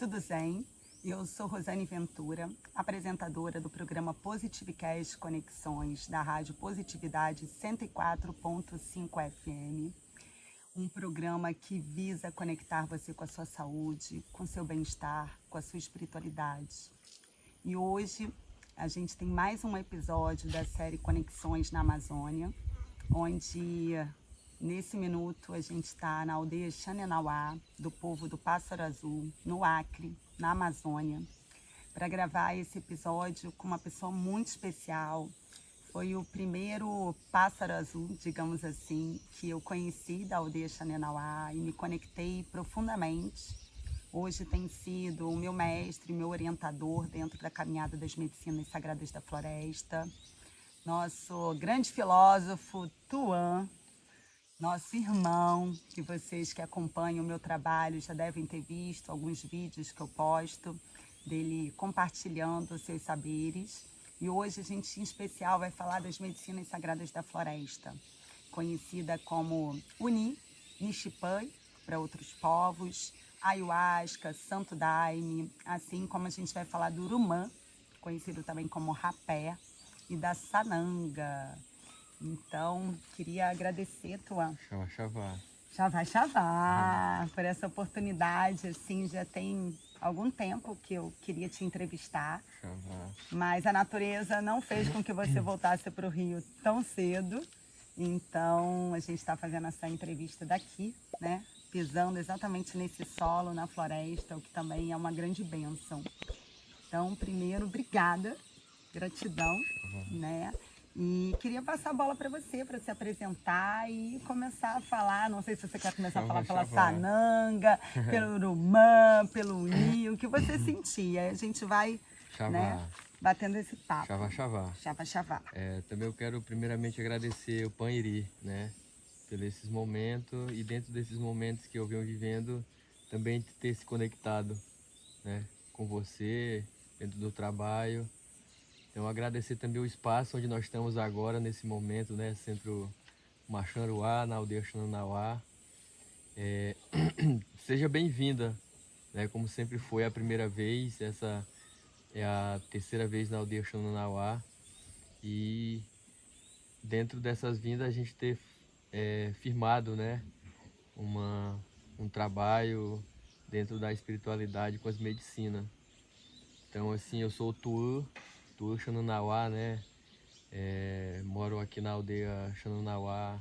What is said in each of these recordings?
tudo zen? Eu sou Rosane Ventura, apresentadora do programa Positivecast Conexões, da Rádio Positividade 104.5 FM. Um programa que visa conectar você com a sua saúde, com o seu bem-estar, com a sua espiritualidade. E hoje a gente tem mais um episódio da série Conexões na Amazônia, onde nesse minuto a gente está na aldeia Xanenauá, do povo do Pássaro Azul, no Acre, na Amazônia, para gravar esse episódio com uma pessoa muito especial. Foi o primeiro pássaro azul, digamos assim, que eu conheci da aldeia Xanenauá e me conectei profundamente. Hoje tem sido o meu mestre, meu orientador dentro da caminhada das medicinas sagradas da floresta. Nosso grande filósofo, Tuan, nosso irmão, que vocês que acompanham o meu trabalho já devem ter visto alguns vídeos que eu posto, dele compartilhando os seus saberes. E hoje a gente, em especial, vai falar das medicinas sagradas da floresta, conhecida como Uni, Nishipai, para outros povos, Ayahuasca, Santo Daime, assim como a gente vai falar do Urumã, conhecido também como Rapé, e da Sananga. Então, queria agradecer, Tuan. Xavá, por essa oportunidade, assim, já tem algum tempo que eu queria te entrevistar, mas a natureza não fez com que você voltasse para o Rio tão cedo, então a gente está fazendo essa entrevista daqui, né, pisando exatamente nesse solo, na floresta, o que também é uma grande bênção. Então, primeiro, obrigada, gratidão, né? E queria passar a bola para você, para se apresentar e começar a falar. Não sei se você quer começar a falar pela Sananga, pelo Urumã, pelo Uni, o que você sentia. A gente vai, né, batendo esse papo. Xavá. Também eu quero primeiramente agradecer o Paniri, né, por esses momentos e dentro desses momentos que eu venho vivendo, também ter se conectado, né, com você, dentro do trabalho. Então agradecer também o espaço onde nós estamos agora, nesse momento, né, Centro Maxaruá, na aldeia Xanenauá. Seja bem-vinda, né, como sempre foi a primeira vez, essa é a terceira vez na aldeia Xanenauá. E dentro dessas vindas a gente ter firmado, né, um trabalho dentro da espiritualidade com as medicinas. Então, assim, eu sou o Tuan Xanenauá, né? Moro aqui na aldeia Xanenauá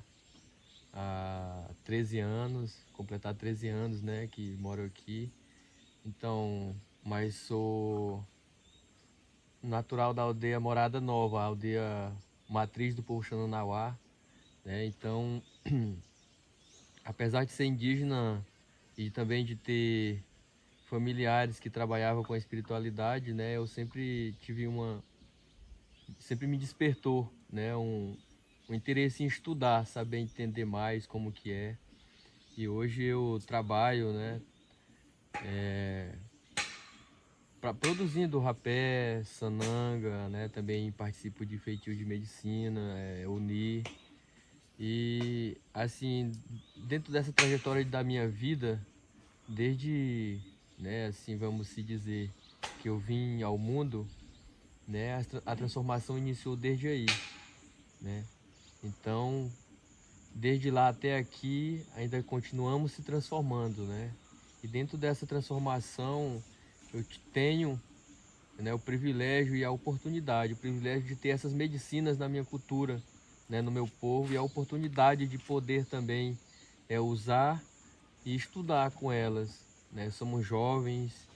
há 13 anos, completar 13 anos, né, que moro aqui. Então, mas sou natural da aldeia Morada Nova, a aldeia matriz do povo Xanenauá, né? Então, apesar de ser indígena e também de ter familiares que trabalhavam com a espiritualidade, né, eu sempre sempre me despertou, né, um interesse em estudar, saber entender mais como que é. E hoje eu trabalho, né, produzindo rapé, sananga, né, também participo de feitio de medicina, uni. E assim, dentro dessa trajetória da minha vida, desde, né, assim, vamos se dizer, que eu vim ao mundo, né, a transformação iniciou desde aí, né? Então, desde lá até aqui, ainda continuamos se transformando, né? E dentro dessa transformação, eu tenho, né, o privilégio e a oportunidade, o privilégio de ter essas medicinas na minha cultura, né, no meu povo, e a oportunidade de poder também usar e estudar com elas, né? Somos jovens,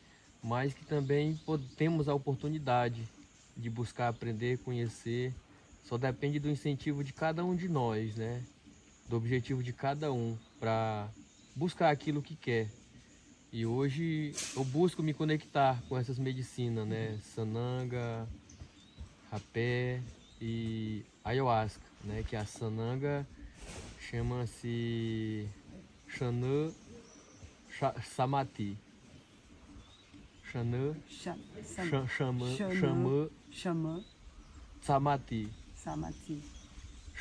mas que também temos a oportunidade de buscar aprender, conhecer. Só depende do incentivo de cada um de nós, né? Do objetivo de cada um para buscar aquilo que quer. E hoje eu busco me conectar com essas medicinas, né? Sananga, rapé e ayahuasca, né? Que a sananga chama-se Xanã Samati. Xanã Xamã Samati.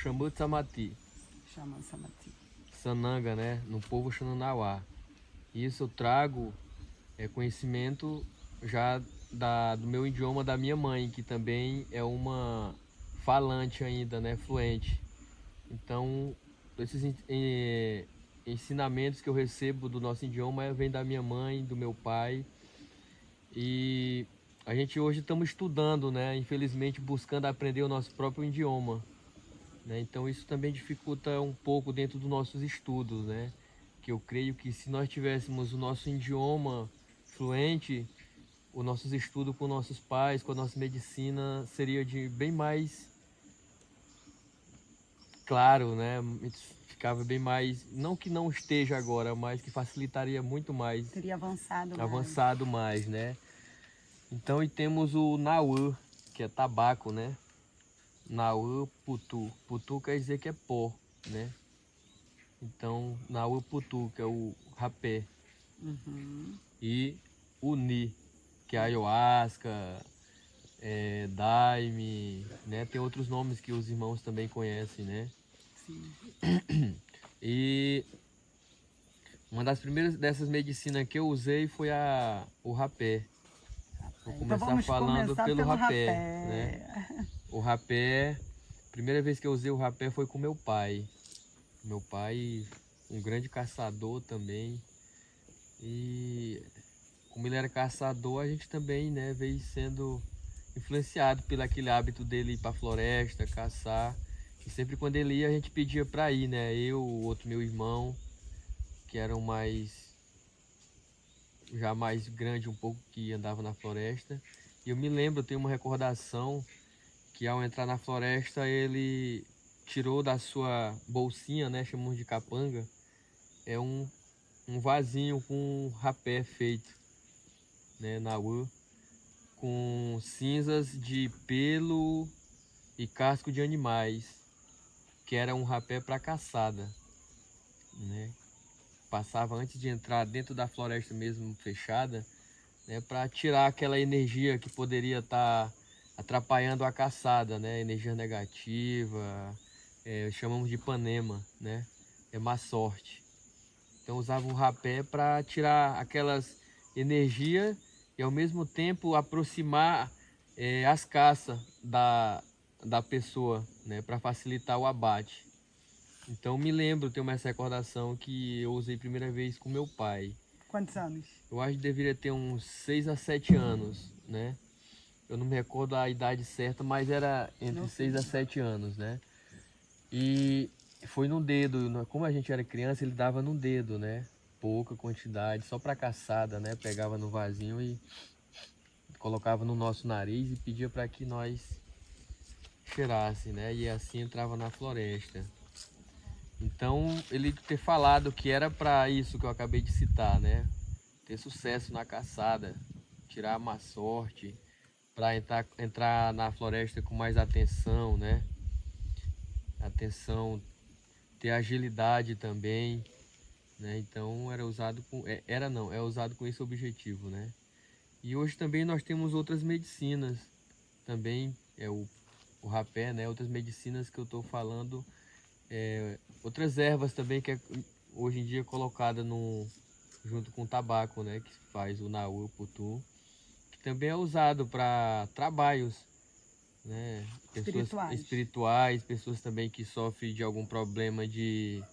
Xamã Samati. Sananga, né? No povo Xananauá. Isso eu trago conhecimento já do meu idioma da minha mãe, que também é uma falante ainda, né, fluente. Então, esses ensinamentos que eu recebo do nosso idioma vem da minha mãe, do meu pai. E a gente hoje estamos estudando, né, infelizmente buscando aprender o nosso próprio idioma, né? Então isso também dificulta um pouco dentro dos nossos estudos, né? Que eu creio que se nós tivéssemos o nosso idioma fluente, os nossos estudos com nossos pais, com a nossa medicina, seria de bem mais claro, né? Ficava bem mais, não que não esteja agora, mas que facilitaria muito mais, Teria avançado mais, né? Então, e temos o Nauã, que é tabaco, né? Nauã Putu. Putu quer dizer que é pó, né? Então, Nauã Putu, que é o rapé. Uhum. E o Ni, que é ayahuasca, daime, né? Tem outros nomes que os irmãos também conhecem, né? Sim. E uma das primeiras dessas medicinas que eu usei foi o rapé. Vou Então começar vamos falando começar pelo pelo rapé, rapé. né? O rapé, a primeira vez que eu usei o rapé foi com meu pai. Meu pai, um grande caçador também. E como ele era caçador, a gente também, né, veio sendo influenciado pelo aquele hábito dele ir para a floresta, caçar. E sempre quando ele ia, a gente pedia para ir, né? Eu, o outro meu irmão, que eram já mais grande um pouco, que andava na floresta. E eu me lembro, eu tenho uma recordação que ao entrar na floresta ele tirou da sua bolsinha, né, chamamos de capanga, é um vasinho com rapé feito, né, nauã, com cinzas de pelo e casco de animais, que era um rapé para caçada, né? Passava antes de entrar dentro da floresta mesmo fechada, né, para tirar aquela energia que poderia estar atrapalhando a caçada, né? Energia negativa, chamamos de panema, né? É má sorte. Então usava o rapé para tirar aquelas energias e ao mesmo tempo aproximar as caças da pessoa, né? Para facilitar o abate. Então me lembro, tenho essa recordação que eu usei a primeira vez com meu pai. Quantos anos? Eu acho que deveria ter uns 6 a 7 anos, né? Eu não me recordo a idade certa, mas era entre 6 a 7 anos, né? E foi no dedo, como a gente era criança, ele dava no dedo, né? Pouca quantidade, só para caçada, né? Pegava no vasinho e colocava no nosso nariz e pedia para que nós cheirasse, né? E assim entrava na floresta. Então, ele ter falado que era para isso que eu acabei de citar, né? Ter sucesso na caçada, tirar a má sorte, para entrar na floresta com mais atenção, né? Atenção, ter agilidade também, né? Então era usado é usado com esse objetivo, né? E hoje também nós temos outras medicinas, também o rapé, né? Outras medicinas que eu estou falando, outras ervas também que hoje em dia colocada junto com o tabaco, né? Que faz o nauã, o putu, que também é usado para trabalhos, né? Pessoas espirituais, pessoas também que sofrem de algum problema de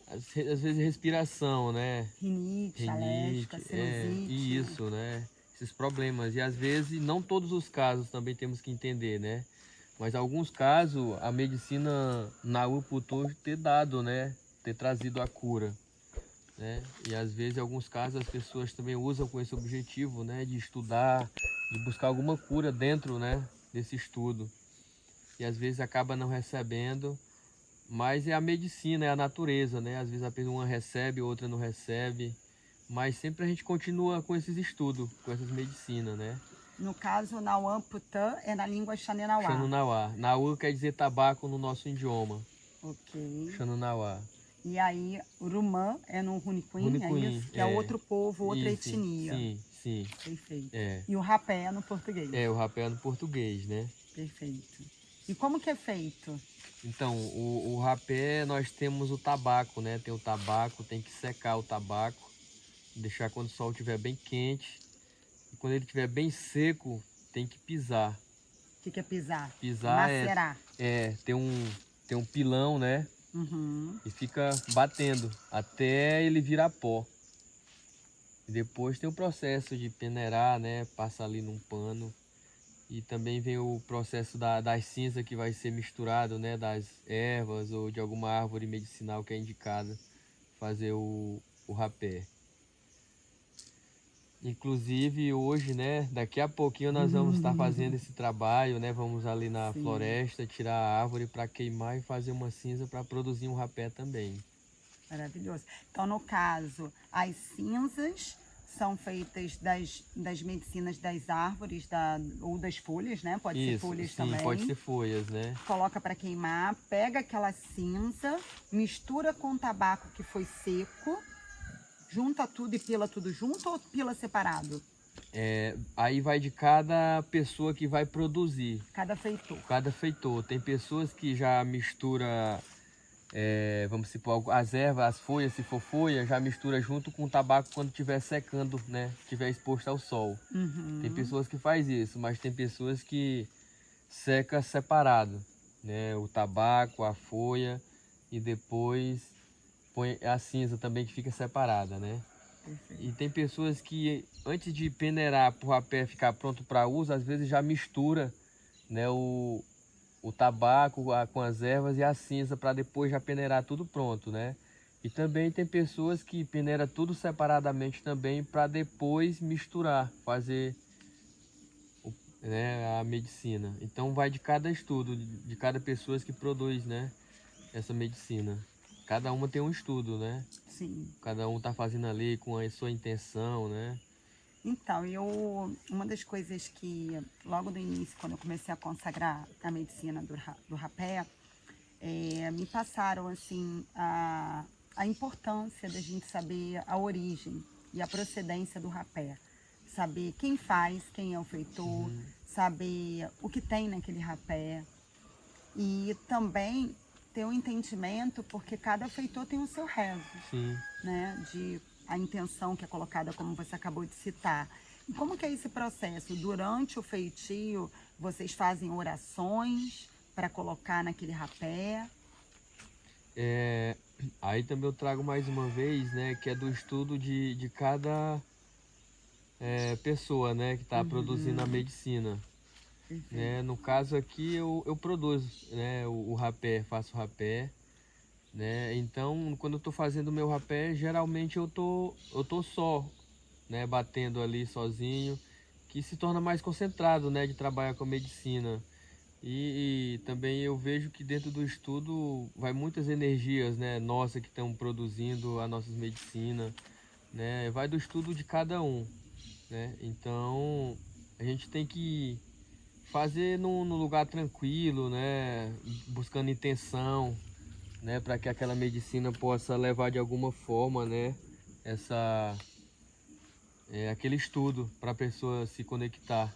às vezes respiração, né? Rinite, alérgica, sinusite. E isso, né? Esses problemas. E às vezes, não todos os casos também temos que entender, né? Mas alguns casos, a medicina nauã putu ter dado, né? Ter trazido a cura, né? E às vezes, em alguns casos, as pessoas também usam com esse objetivo, né? De estudar, de buscar alguma cura dentro, né? Desse estudo. E às vezes acaba não recebendo. Mas é a medicina, é a natureza, né? Às vezes a pessoa uma recebe, outra não recebe. Mas sempre a gente continua com esses estudos, com essas medicinas, né? No caso, Nauã Putã é na língua Xanenauá. Xanunauá. Nauã quer dizer tabaco no nosso idioma. Ok. Xanunauá. E aí, Urumã é no Runicuim, é isso? Que é outro povo, outra isso, etnia. Sim, sim. Perfeito. É. E o rapé é no português. O rapé é no português, né? Perfeito. E como que é feito? Então, o rapé, nós temos o tabaco, né? Tem o tabaco, tem que secar o tabaco, Deixar quando o sol estiver bem quente. E quando ele estiver bem seco, tem que pisar. O que é pisar? Pisar Macerar. tem um pilão, né? Uhum. E fica batendo até ele virar pó. E depois tem o processo de peneirar, né? Passa ali num pano. E também vem o processo das cinzas que vai ser misturado, né? Das ervas ou de alguma árvore medicinal que é indicada fazer o rapé. Inclusive hoje, né? Daqui a pouquinho nós vamos estar fazendo esse trabalho, né? Vamos ali na Sim. floresta, tirar a árvore para queimar e fazer uma cinza para produzir um rapé também. Maravilhoso. Então, no caso, as cinzas são feitas das medicinas das árvores ou das folhas, né? Pode ser folhas sim, também. pode ser folhas, né? Coloca para queimar, pega aquela cinza, mistura com o tabaco que foi seco, junta tudo e pila tudo junto ou pila separado? Aí vai de cada pessoa que vai produzir. Cada feitor. Cada feitor. Tem pessoas que já mistura, vamos supor, as ervas, as folhas, se for folha, já mistura junto com o tabaco quando estiver secando, né? Estiver exposto ao sol. Uhum. Tem pessoas que faz isso, mas tem pessoas que seca separado, né? O tabaco, a folha e depois põe a cinza também que fica separada, né? Perfeito. E tem pessoas que antes de peneirar para o rapé ficar pronto para uso, às vezes já mistura, né, o tabaco com as ervas e a cinza para depois já peneirar tudo pronto, né? E também tem pessoas que peneira tudo separadamente também para depois misturar, fazer, né, a medicina. Então vai de cada estudo, de cada pessoa que produz, né, essa medicina. Cada uma tem um estudo, né? Sim. Cada um tá fazendo ali com a sua intenção, né? Então, uma das coisas que logo no início, quando eu comecei a consagrar a medicina do rapé, me passaram assim a importância da gente saber a origem e a procedência do rapé. Saber quem faz, quem é o feitor, saber o que tem naquele rapé. E também ter um entendimento, porque cada feitor tem o seu rezo, Sim. né? De a intenção que é colocada, como você acabou de citar. E como que é esse processo? Durante o feitio, vocês fazem orações para colocar naquele rapé? Aí também eu trago mais uma vez, né, que é do estudo de cada pessoa, né, que está produzindo a medicina. Né? No caso aqui eu produzo, né, o rapé, faço rapé, né? Então quando eu estou fazendo o meu rapé, geralmente eu tô só, né, batendo ali sozinho, que se torna mais concentrado, né, de trabalhar com a medicina. E também eu vejo que dentro do estudo vai muitas energias, né, nossa que estão produzindo a nossa medicina, né? Vai do estudo de cada um, né? Então a gente tem que fazer num lugar tranquilo, né? Buscando intenção, né? Para que aquela medicina possa levar de alguma forma, né? Aquele estudo para a pessoa se conectar.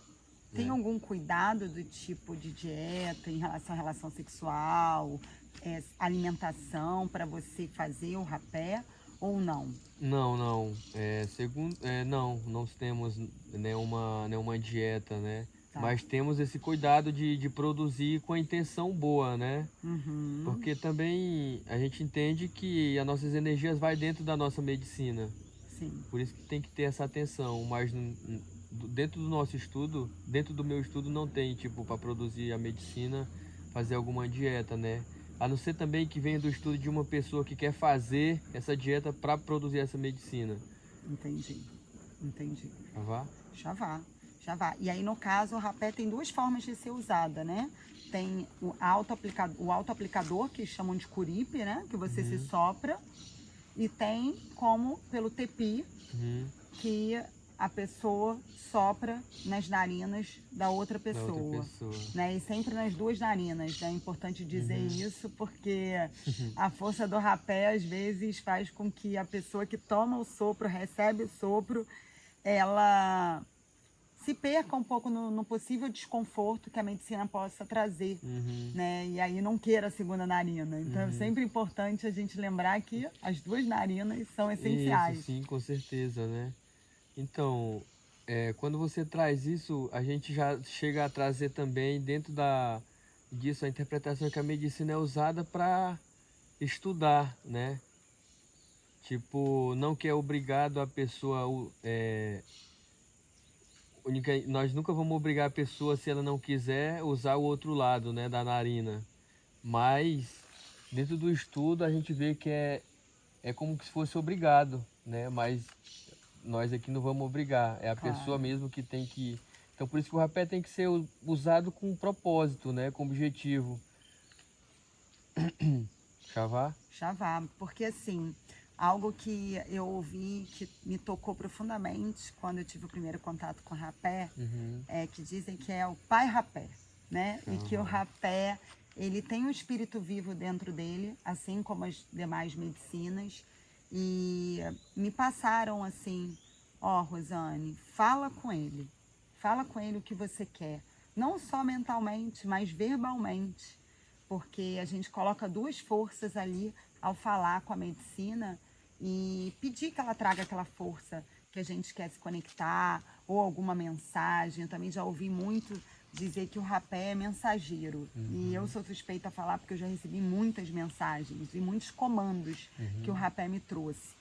Tem Né? algum cuidado do tipo de dieta em relação à relação sexual, alimentação para você fazer o rapé ou não? Não. Não temos nenhuma dieta, né? Tá. Mas temos esse cuidado de produzir com a intenção boa, né? Uhum. Porque também a gente entende que as nossas energias vai dentro da nossa medicina. Sim. Por isso que tem que ter essa atenção. Mas dentro do nosso estudo, dentro do meu estudo não tem, tipo, para produzir a medicina, fazer alguma dieta, né? A não ser também que venha do estudo de uma pessoa que quer fazer essa dieta para produzir essa medicina. Entendi. Tá? Já vá. E aí, no caso, o rapé tem duas formas de ser usada, né? Tem o auto-aplicador, que chamam de curipe, né? Que você se sopra. E tem como pelo tepi, que a pessoa sopra nas narinas da outra pessoa. Né? E sempre nas duas narinas. É importante dizer isso, porque a força do rapé, às vezes, faz com que a pessoa que toma o sopro, recebe o sopro, ela se perca um pouco no possível desconforto que a medicina possa trazer, né? E aí não queira a segunda narina. Então é sempre importante a gente lembrar que as duas narinas são essenciais. Isso, sim, com certeza, né? Então, quando você traz isso, a gente já chega a trazer também dentro disso a interpretação que a medicina é usada para estudar, né? Tipo, não que é obrigado a pessoa, nós nunca vamos obrigar a pessoa, se ela não quiser, usar o outro lado, né, da narina. Mas, dentro do estudo, a gente vê que é como se fosse obrigado, né? Mas nós aqui não vamos obrigar, é a pessoa mesmo que tem que... Então, por isso que o rapé tem que ser usado com propósito, né, com objetivo. Chavá? Chavá, porque assim, algo que eu ouvi que me tocou profundamente quando eu tive o primeiro contato com o rapé, é que dizem que é o pai rapé, né? E que o rapé, ele tem um espírito vivo dentro dele, assim como as demais medicinas. E me passaram assim, Rosane, fala com ele o que você quer, não só mentalmente, mas verbalmente, porque a gente coloca duas forças ali ao falar com a medicina e pedir que ela traga aquela força que a gente quer se conectar, ou alguma mensagem. Eu também já ouvi muito dizer que o rapé é mensageiro. E eu sou suspeita a falar porque eu já recebi muitas mensagens e muitos comandos que o rapé me trouxe.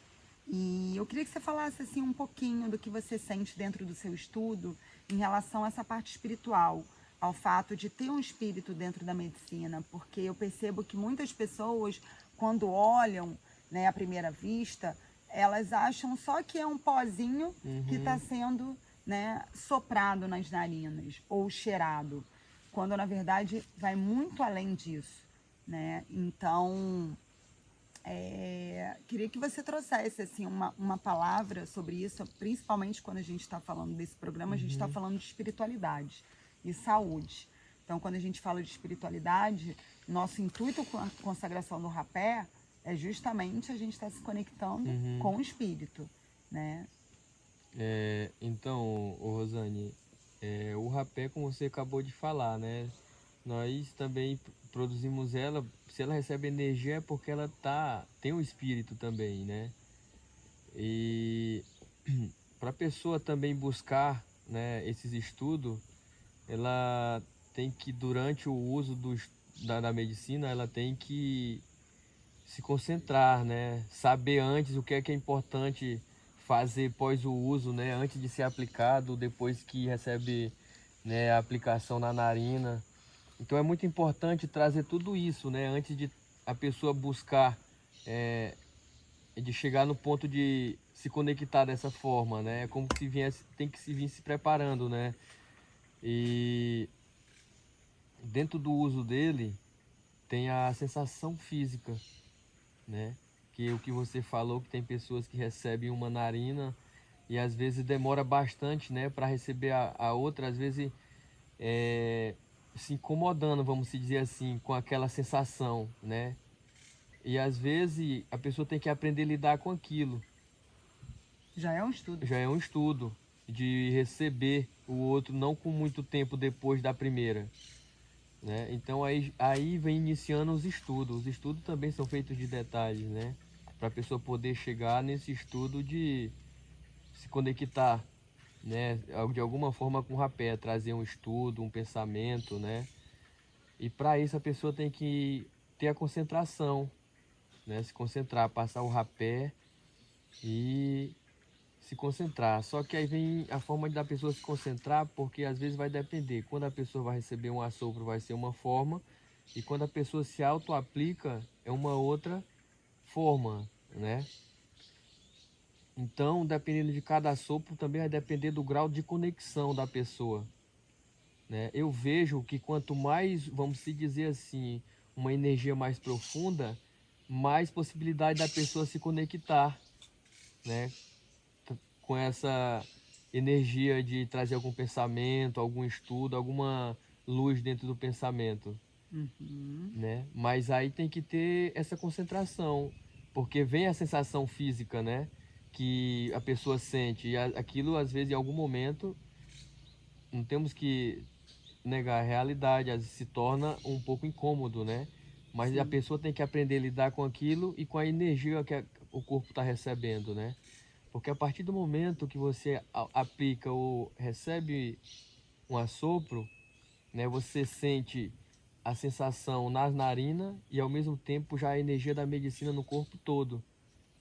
E eu queria que você falasse assim um pouquinho do que você sente dentro do seu estudo em relação a essa parte espiritual, ao fato de ter um espírito dentro da medicina, porque eu percebo que muitas pessoas, quando olham, né, à primeira vista, elas acham só que é um pozinho que está sendo, né, soprado nas narinas ou cheirado, quando na verdade vai muito além disso, né? Então, queria que você trouxesse assim, uma palavra sobre isso, principalmente quando a gente está falando desse programa, a gente está falando de espiritualidade e saúde. Então, quando a gente fala de espiritualidade, nosso intuito com a consagração do rapé é justamente a gente estar se conectando com o espírito, né? Então, Rosane, o rapé, como você acabou de falar, né? Nós também produzimos ela, se ela recebe energia é porque ela tem um espírito também, né? E para a pessoa também buscar, né, esses estudos, ela tem que, durante o uso da medicina, ela tem que se concentrar, né? Saber antes o que é importante fazer pós o uso, né? Antes de ser aplicado, depois que recebe, né, a aplicação na narina. Então é muito importante trazer tudo isso, né? Antes de a pessoa buscar, de chegar no ponto de se conectar dessa forma, né? É como se viesse, tem que se vir se preparando, né? E dentro do uso dele tem a sensação física, né? Que o que você falou, que tem pessoas que recebem uma narina e às vezes demora bastante, né, para receber a outra, às vezes se incomodando, vamos se dizer assim, com aquela sensação, né? E às vezes a pessoa tem que aprender a lidar com aquilo. Já é um estudo. Já é um estudo de receber o outro não com muito tempo depois da primeira, né? Então aí vem iniciando os estudos. Os estudos também são feitos de detalhes, né? Para a pessoa poder chegar nesse estudo de se conectar, né? De alguma forma com o rapé, trazer um estudo, um pensamento, né? E para isso a pessoa tem que ter a concentração, né? Se concentrar, passar o rapé e se concentrar. Só que aí vem a forma da pessoa se concentrar, porque às vezes vai depender. Quando a pessoa vai receber um assopro, vai ser uma forma, e quando a pessoa se auto-aplica, é uma outra forma, né? Então, dependendo de cada assopro, também vai depender do grau de conexão da pessoa, né? Eu vejo que quanto mais, vamos se dizer assim, uma energia mais profunda, mais possibilidade da pessoa se conectar, né? Com essa energia de trazer algum pensamento, algum estudo, alguma luz dentro do pensamento, né? Mas aí tem que ter essa concentração, porque vem a sensação física, né? Que a pessoa sente, e aquilo às vezes em algum momento não temos que negar a realidade, às vezes se torna um pouco incômodo, né? Mas a Sim. pessoa tem que aprender a lidar com aquilo e com a energia que o corpo está recebendo, né? Porque a partir do momento que você aplica ou recebe um assopro, né, você sente a sensação nas narinas e ao mesmo tempo já a energia da medicina no corpo todo,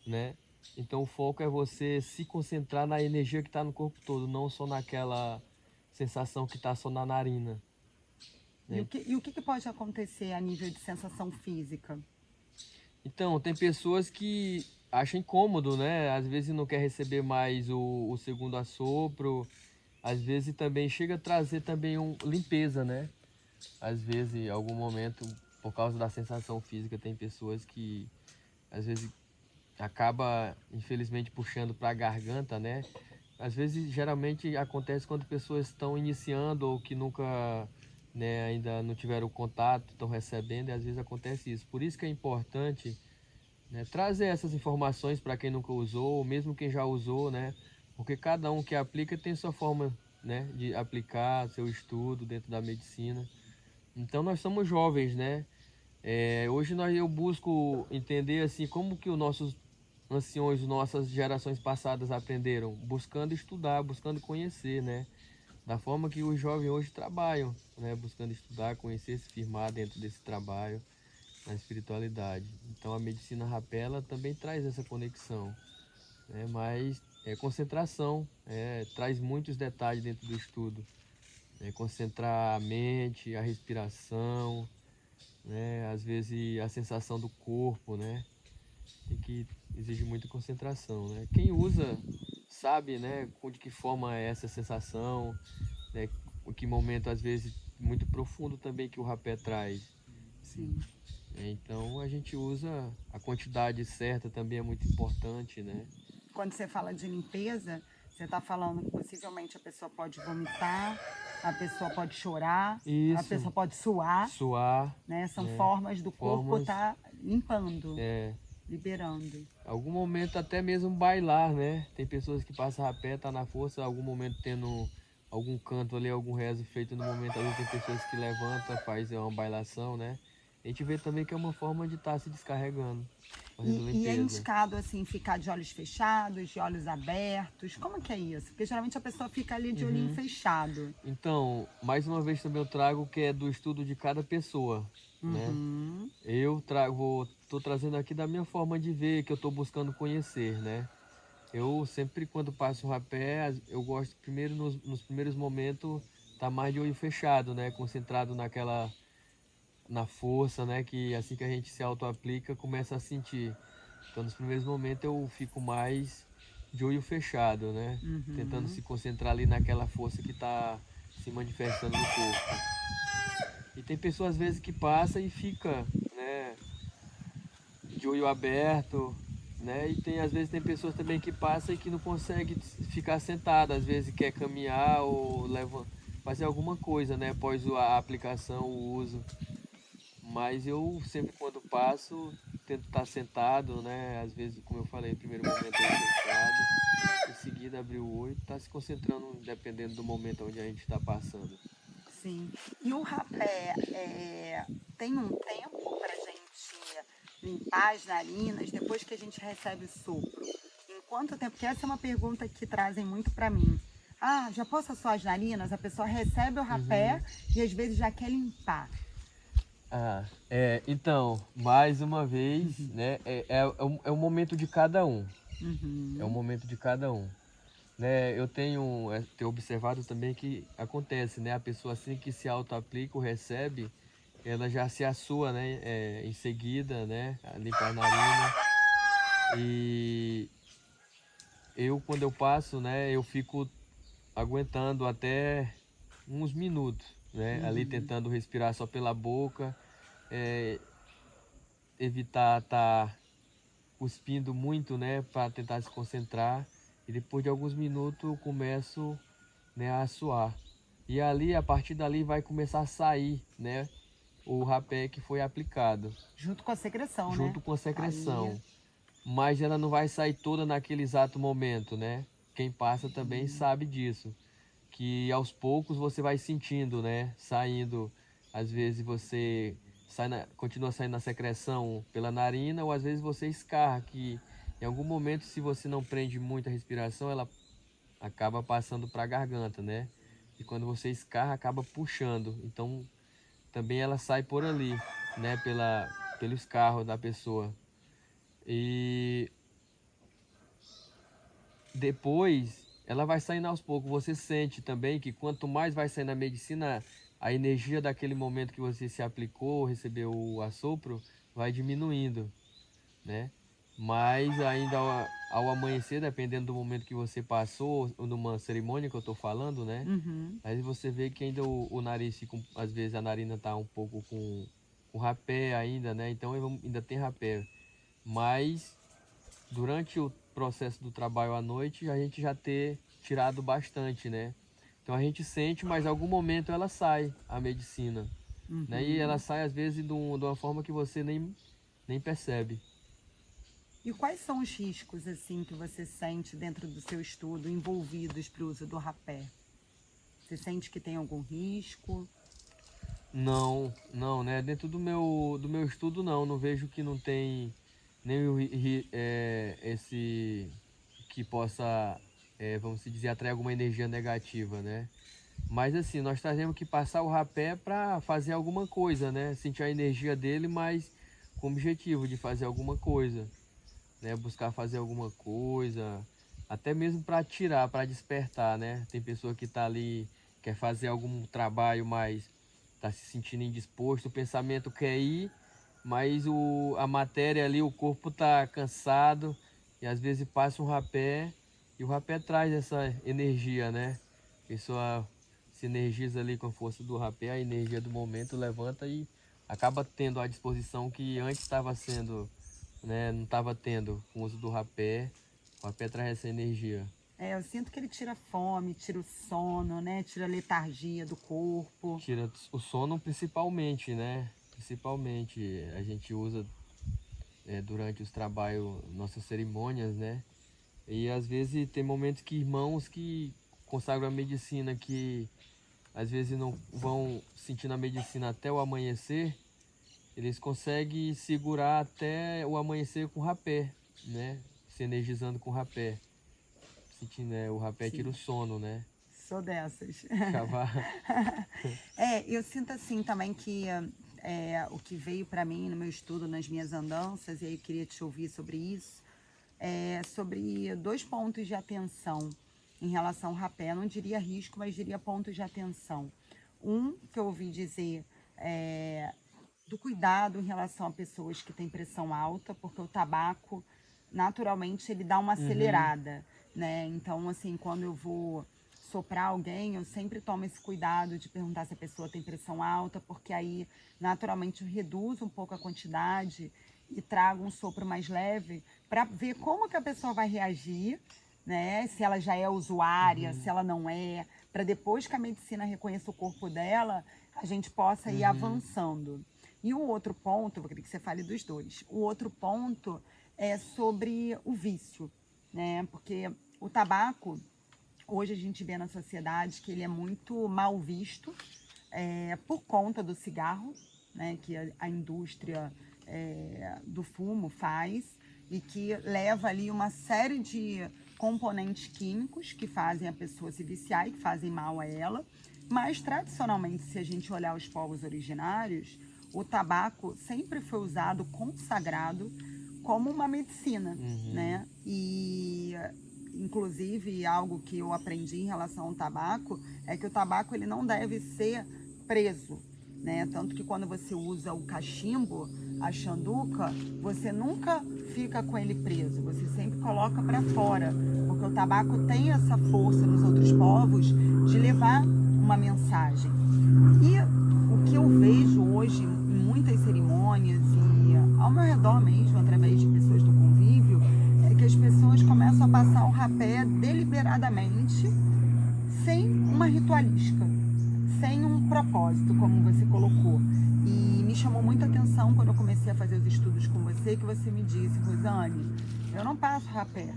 né? Então o foco é você se concentrar na energia que está no corpo todo, não só naquela sensação que está só na narina, E né? o que que pode acontecer a nível de sensação física? Então, tem pessoas que acham incômodo, né? Às vezes não quer receber mais o segundo assopro, às vezes também chega a trazer também limpeza, né? Às vezes, em algum momento, por causa da sensação física, tem pessoas que às vezes acaba, infelizmente, puxando para a garganta, né? Às vezes, geralmente acontece quando pessoas estão iniciando ou que nunca, né, ainda não tiveram contato, estão recebendo, e às vezes acontece isso. Por isso que é importante, né, trazer essas informações para quem nunca usou, ou mesmo quem já usou, né? Porque cada um que aplica tem sua forma, né, de aplicar seu estudo dentro da medicina. Então nós somos jovens, né? Hoje eu busco entender assim como que os nossos anciões, nossas gerações passadas aprenderam, buscando estudar, buscando conhecer, né? Da forma que os jovens hoje trabalham, né? Buscando estudar, conhecer, se firmar dentro desse trabalho na espiritualidade. Então a medicina rapela também traz essa conexão, né? Mas é concentração, traz muitos detalhes dentro do estudo. Concentrar a mente, a respiração, né? Às vezes a sensação do corpo, né? Tem que exige muita concentração, né? Quem usa sabe, né? De que forma é essa sensação, né? Em que momento às vezes muito profundo também que o rapé traz. Sim. Então a gente usa a quantidade certa também é muito importante, né? Quando você fala de limpeza, você está falando que possivelmente a pessoa pode vomitar, a pessoa pode chorar, a Isso, pessoa pode suar, suar, né? São né? formas do corpo Formas, estar limpando, é, liberando. algum momento até mesmo bailar, né? Tem pessoas que passam rapé, tá na força, algum momento tendo algum canto ali, algum rezo feito no momento, às vezes tem pessoas que levantam, faz uma bailação, né? A gente vê também que é uma forma de estar se descarregando, fazendo E é limpeza. indicado, assim, ficar de olhos fechados, de olhos abertos? Como que é isso? Porque geralmente a pessoa fica ali de olhinho fechado. Então, mais uma vez também eu trago o que é do estudo de cada pessoa, né? Uhum. Eu tô trazendo aqui da minha forma de ver, que eu tô buscando conhecer, né? Eu sempre quando passo o rapé, eu gosto primeiro nos primeiros momentos tá mais de olho fechado, né? Concentrado na força, né? Que assim que a gente se auto-aplica, começa a sentir. Então nos primeiros momentos eu fico mais de olho fechado, né? Tentando Uhum. se concentrar ali naquela força que está se manifestando no corpo. E tem pessoas às vezes que passa e fica, né? De olho aberto, né? E tem às vezes tem pessoas também que passam e que não consegue ficar sentada, às vezes quer caminhar ou fazer alguma coisa, né? Após a aplicação, o uso. Mas eu sempre quando passo tento estar sentado, né? Às vezes, como eu falei, no primeiro momento é fechado, em seguida abrir o olho, tá se concentrando dependendo do momento onde a gente está passando. Sim. E o rapé tem um tempo para a gente limpar as narinas depois que a gente recebe o sopro? Em quanto tempo? Porque essa é uma pergunta que trazem muito para mim. Ah, já posso assoar as narinas? A pessoa recebe o rapé e às vezes já quer limpar. Então, mais uma vez, né? É o momento de cada um. É o Uhum. momento de cada um. Né, eu tenho observado também que acontece, né? A pessoa assim que se auto-aplica ou recebe, ela já se assua, né? Em seguida, né? A limpar a narina. E eu, quando eu passo, né? Eu fico aguentando até uns minutos, né? Ali Uhum. tentando respirar só pela boca, é, evitar estar cuspindo muito, né? Para tentar se concentrar. E depois de alguns minutos eu começo, né, a suar. E ali, a partir dali, vai começar a sair, né, o rapé que foi aplicado, Junto com a secreção, né? junto com a Ali. secreção. Mas ela não vai sair toda naquele exato momento, né? Quem passa também sabe disso, que aos poucos você vai sentindo, né? Saindo, às vezes você continua saindo na secreção pela narina, ou às vezes você escarra, que em algum momento, se você não prende muito a respiração, ela acaba passando para a garganta, né? E quando você escarra, acaba puxando. Então, também ela sai por ali, né? Pelo escarro da pessoa. E depois, ela vai saindo aos poucos. Você sente também que quanto mais vai saindo a medicina, a energia daquele momento que você se aplicou, recebeu o assopro, vai diminuindo, né? Mas ainda ao amanhecer, dependendo do momento que você passou, ou numa cerimônia que eu tô falando, né? Uhum. Aí você vê que ainda o nariz fica, às vezes a narina tá um pouco com rapé ainda, né? Então ainda tem rapé. Mas durante o processo do trabalho à noite, a gente já ter tirado bastante, né? Então a gente sente, mas em algum momento ela sai, a medicina, né? E ela Uhum. sai às vezes de uma forma que você nem percebe. E quais são os riscos assim que você sente dentro do seu estudo envolvidos para o uso do rapé? Você sente que tem algum risco? Não, né? Dentro do meu estudo, não vejo que não tem nem esse que possa, vamos dizer, atrair alguma energia negativa, né? Mas assim, nós trazemos que passar o rapé para fazer alguma coisa, né? Sentir a energia dele, mas com o objetivo de fazer alguma coisa, né? Buscar fazer alguma coisa, até mesmo para tirar, para despertar, né? Tem pessoa que está ali, quer fazer algum trabalho, mas está se sentindo indisposto, o pensamento quer ir, mas a matéria ali, o corpo está cansado, e às vezes passa um rapé, e o rapé traz essa energia, né? A pessoa se energiza ali com a força do rapé, a energia do momento levanta e acaba tendo a disposição que antes estava sendo, né? Não estava tendo com o uso do rapé. O rapé traz essa energia. É, eu sinto que ele tira a fome, tira o sono, né? Tira a letargia do corpo. Tira o sono principalmente, né? Principalmente a gente usa durante os trabalhos, nossas cerimônias, né? E às vezes tem momentos que irmãos que consagram a medicina, que às vezes não vão sentindo a medicina até o amanhecer, eles conseguem segurar até o amanhecer com rapé, né? Se energizando com rapé. Sentindo, né? O rapé tira Sim, o sono, né? sou dessas. Cavar. Eu sinto assim também que o que veio para mim no meu estudo, nas minhas andanças, e aí eu queria te ouvir sobre isso, sobre 2 pontos de atenção em relação ao rapé. Eu não diria risco, mas diria pontos de atenção. Um, que eu ouvi dizer, do cuidado em relação a pessoas que têm pressão alta, porque o tabaco, naturalmente, ele dá uma Uhum. acelerada, né? Então, assim, quando eu vou soprar alguém, eu sempre tomo esse cuidado de perguntar se a pessoa tem pressão alta, porque aí, naturalmente, eu reduzo um pouco a quantidade e trago um sopro mais leve para ver como que a pessoa vai reagir, né? Se ela já é usuária, se Uhum. ela não é, para depois que a medicina reconheça o corpo dela, a gente possa ir Uhum. avançando. E o outro ponto, eu queria que você fale dos dois. O outro ponto é sobre o vício, né? Porque o tabaco, hoje a gente vê na sociedade que ele é muito mal visto por conta do cigarro, né? Que a indústria do fumo faz e que leva ali uma série de componentes químicos que fazem a pessoa se viciar e que fazem mal a ela. Mas, tradicionalmente, se a gente olhar os povos originários, o tabaco sempre foi usado, consagrado, como uma medicina, Uhum. né? E, inclusive, algo que eu aprendi em relação ao tabaco é que o tabaco ele não deve ser preso, né? Tanto que quando você usa o cachimbo, a chanduca, você nunca fica com ele preso, você sempre coloca para fora, porque o tabaco tem essa força nos outros povos de levar uma mensagem. E o que eu vejo hoje em muitas cerimônias e ao meu redor mesmo, através de pessoas do convívio, é que as pessoas começam a passar o rapé deliberadamente, sem uma ritualística, sem um propósito, como você colocou. E me chamou muita atenção quando eu comecei a fazer os estudos com você, que você me disse, Rosane, eu não passo rapé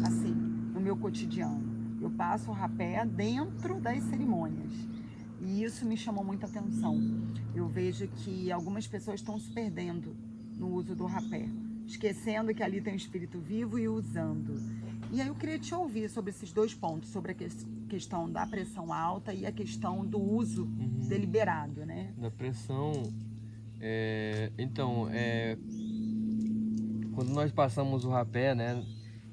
assim, no meu cotidiano. eu passo o rapé dentro das cerimônias. E isso me chamou muita atenção. Eu vejo que algumas pessoas estão se perdendo no uso do rapé, esquecendo que ali tem um espírito vivo e usando. E aí eu queria te ouvir sobre esses dois pontos, sobre a questão da pressão alta e a questão do uso deliberado, né? Da pressão, quando nós passamos o rapé, né,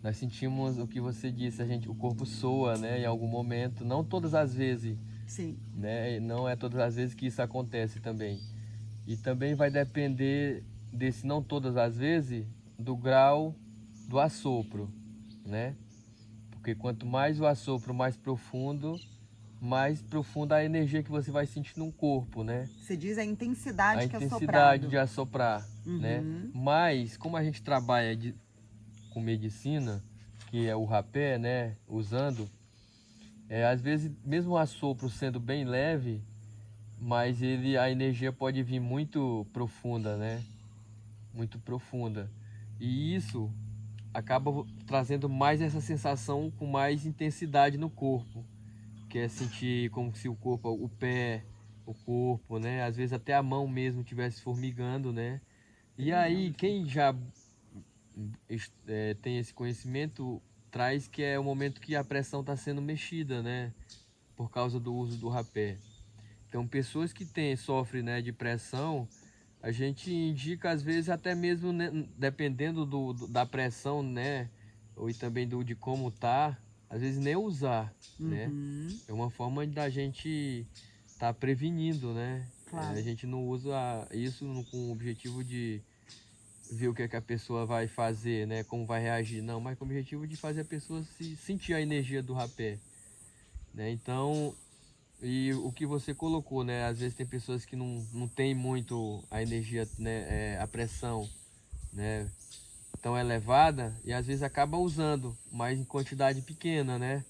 nós sentimos o que você disse, o corpo soa, né, em algum momento, não todas as vezes, Sim. né, não é todas as vezes que isso acontece também. E também vai depender desse não todas as vezes, do grau do assopro, né? Porque quanto mais o assopro mais profunda a energia que você vai sentir no corpo, né? Você diz a intensidade A que é intensidade soprado. de assoprar, né? Mas como a gente trabalha com medicina, que é o rapé, né? Usando, às vezes mesmo o assopro sendo bem leve, mas a energia pode vir muito profunda, né? Muito profunda. E isso acaba trazendo mais essa sensação com mais intensidade no corpo, que é sentir como se o corpo, o corpo, né? Às vezes até a mão mesmo estivesse formigando, né? E aí, quem já tem esse conhecimento, traz que é o momento que a pressão está sendo mexida, né? Por causa do uso do rapé. Então, pessoas que sofrem, né, de pressão, a gente indica às vezes até mesmo, né, dependendo da pressão, né, ou e também de como tá, às vezes nem usar, né? É uma forma da gente tá prevenindo, né? Claro. A gente não usa isso com o objetivo de ver o que é que a pessoa vai fazer, né, como vai reagir, não, mas com o objetivo de fazer a pessoa sentir a energia do rapé, né? Então, e o que você colocou, né? Às vezes tem pessoas que não tem muito a energia, né? A pressão, né? Tão elevada e às vezes acaba usando, mas em quantidade pequena, né?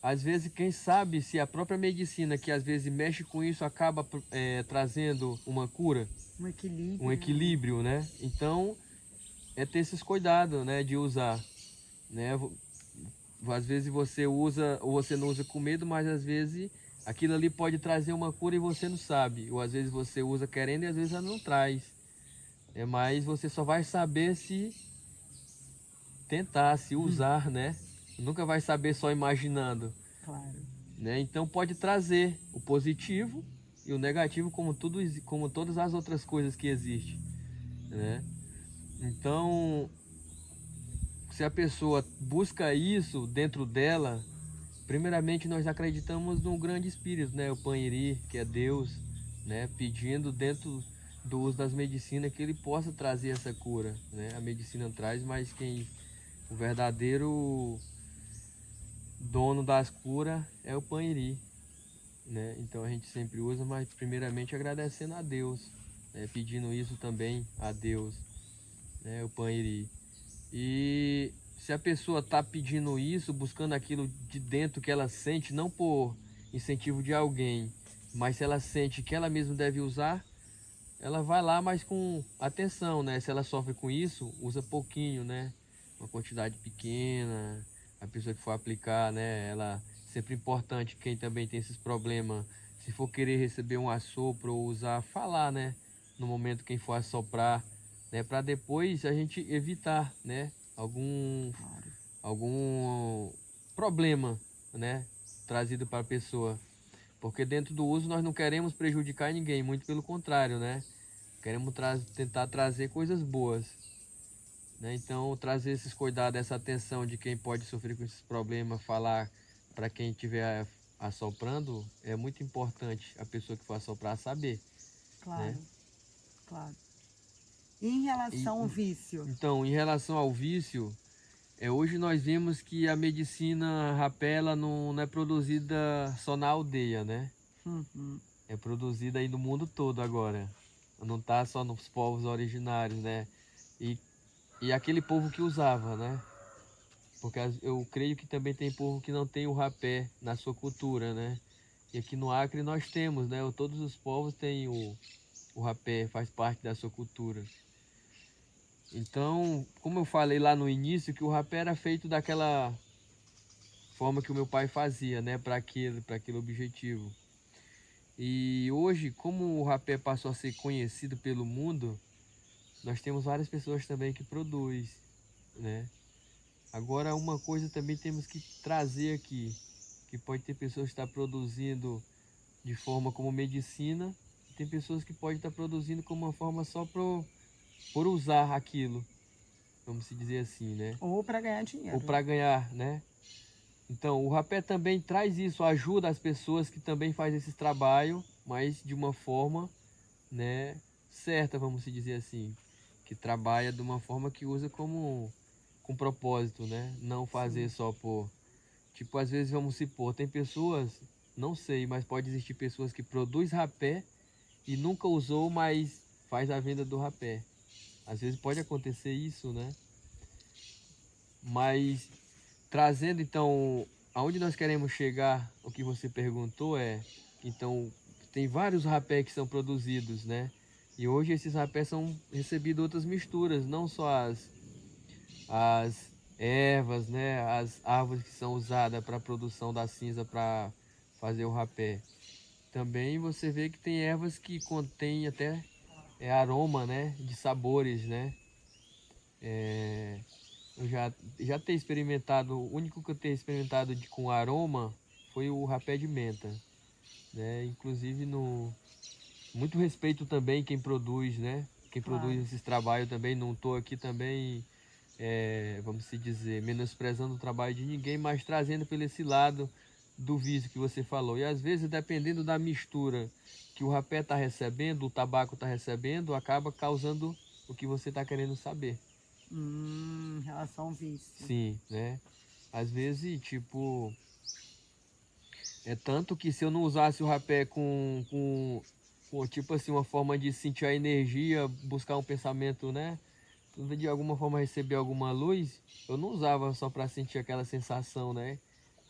Às vezes, quem sabe se a própria medicina que às vezes mexe com isso acaba trazendo uma cura, um equilíbrio, né? Então, é ter esses cuidados, né? De usar, né? Às vezes você usa ou você não usa com medo, mas às vezes aquilo ali pode trazer uma cura e você não sabe. Ou às vezes você usa querendo e às vezes ela não traz. Mas você só vai saber se tentar, se usar, né? Nunca vai saber só imaginando. Claro. Né? Então pode trazer o positivo e o negativo como todas as outras coisas que existem, né? Então, se a pessoa busca isso dentro dela, primeiramente nós acreditamos num grande espírito, né? O Panhiri, que é Deus, né? Pedindo dentro do uso das medicinas que ele possa trazer essa cura, né? A medicina traz, mas o verdadeiro dono das curas é o Panhiri, né? Então a gente sempre usa, mas primeiramente agradecendo a Deus, né? Pedindo isso também a Deus, né? O Panhiri. E se a pessoa está pedindo isso, buscando aquilo de dentro que ela sente, não por incentivo de alguém, mas se ela sente que ela mesma deve usar, ela vai lá, mas com atenção, né? Se ela sofre com isso, usa pouquinho, né? Uma quantidade pequena. A pessoa que for aplicar, né? Ela sempre importante, quem também tem esses problemas, se for querer receber um assopro ou usar, falar, né? No momento quem for assoprar, né? Para depois a gente evitar, né? Algum problema, né? Trazido para a pessoa. Porque dentro do uso nós não queremos prejudicar ninguém, muito pelo contrário, né? Queremos tentar trazer coisas boas, né? Então, trazer esses cuidados, essa atenção de quem pode sofrer com esses problemas, falar para quem estiver assoprando, é muito importante a pessoa que for assoprar saber. Claro, né? claro. E em relação ao vício? Então, em relação ao vício, hoje nós vimos que a medicina rapela não é produzida só na aldeia, né? É produzida aí no mundo todo agora. Não está só nos povos originários, né? E aquele povo que usava, né? Porque eu creio que também tem povo que não tem o rapé na sua cultura, né? E aqui no Acre nós temos, né? Todos os povos têm o rapé, faz parte da sua cultura. Então, como eu falei lá no início, que o rapé era feito forma que o meu pai fazia, né, para aquele objetivo. E hoje, como o rapé passou a ser conhecido pelo mundo, nós temos várias pessoas também que produzem, né? Agora, uma coisa também temos que trazer aqui, que pode ter pessoas que estão produzindo de forma como medicina, e tem pessoas que podem estar produzindo como uma forma só por usar aquilo, vamos se dizer assim, né? Ou para ganhar Ou dinheiro. para ganhar, né? Então, o rapé também traz isso, ajuda as pessoas que também fazem esse trabalho, mas de uma forma, né, certa, vamos se dizer assim, que trabalha de uma forma que usa como com propósito, né? Não fazer Sim. só por, tipo, às vezes vamos supor, tem pessoas, não sei, mas pode existir pessoas que produz rapé e nunca usou, mas faz a venda do rapé. Às vezes pode acontecer isso, né? Mas trazendo então, aonde nós queremos chegar, o que você perguntou é, então, tem vários rapés que são produzidos, né? E hoje esses rapés são recebidos outras misturas, não só as ervas, né? As árvores que são usadas para a produção da cinza para fazer o rapé. Também você vê que tem ervas que contêm até aroma, né? De sabores, né? Eu já ter experimentado, o único que eu tenho experimentado com aroma foi o rapé de menta, né? Inclusive no muito respeito também quem produz, né? Quem Claro. produz esses trabalhos também, não estou aqui também, vamos se dizer, menosprezando o trabalho de ninguém, mas trazendo pelo esse lado do vício que você falou. E às vezes, dependendo da mistura que o rapé está recebendo, o tabaco está recebendo, acaba causando o que você está querendo saber. Em relação ao vício. Sim, né? Às vezes, tipo, é tanto que se eu não usasse o rapé com tipo assim, uma forma de sentir a energia, buscar um pensamento, né? De alguma forma receber alguma luz, eu não usava só para sentir aquela sensação, né?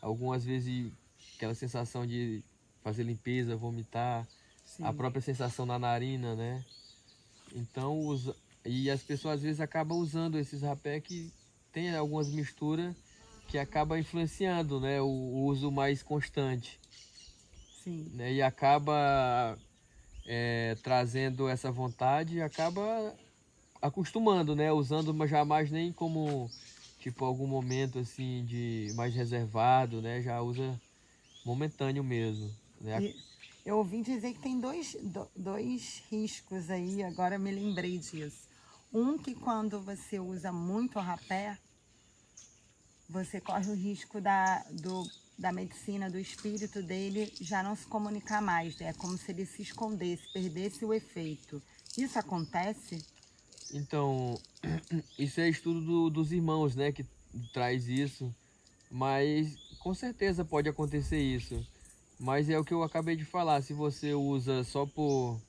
Algumas vezes aquela sensação de fazer limpeza, vomitar, a Sim. própria sensação na narina, né? Então, e as pessoas às vezes acabam usando esses rapé que tem algumas misturas que acaba influenciando, né, o uso mais constante, Sim. né, e acaba trazendo essa vontade e acaba acostumando, né, usando, mas jamais nem como tipo algum momento assim de mais reservado, né, já usa momentâneo mesmo, né? E eu ouvi dizer que tem dois riscos aí, agora eu me lembrei disso. Um que quando você usa muito rapé, você corre o risco da medicina, do espírito dele já não se comunicar mais, né? É como se ele se escondesse, perdesse o efeito. Isso acontece? Então, isso é estudo dos irmãos, né, que traz isso, mas com certeza pode acontecer isso. Mas é o que eu acabei de falar, se você usa só por,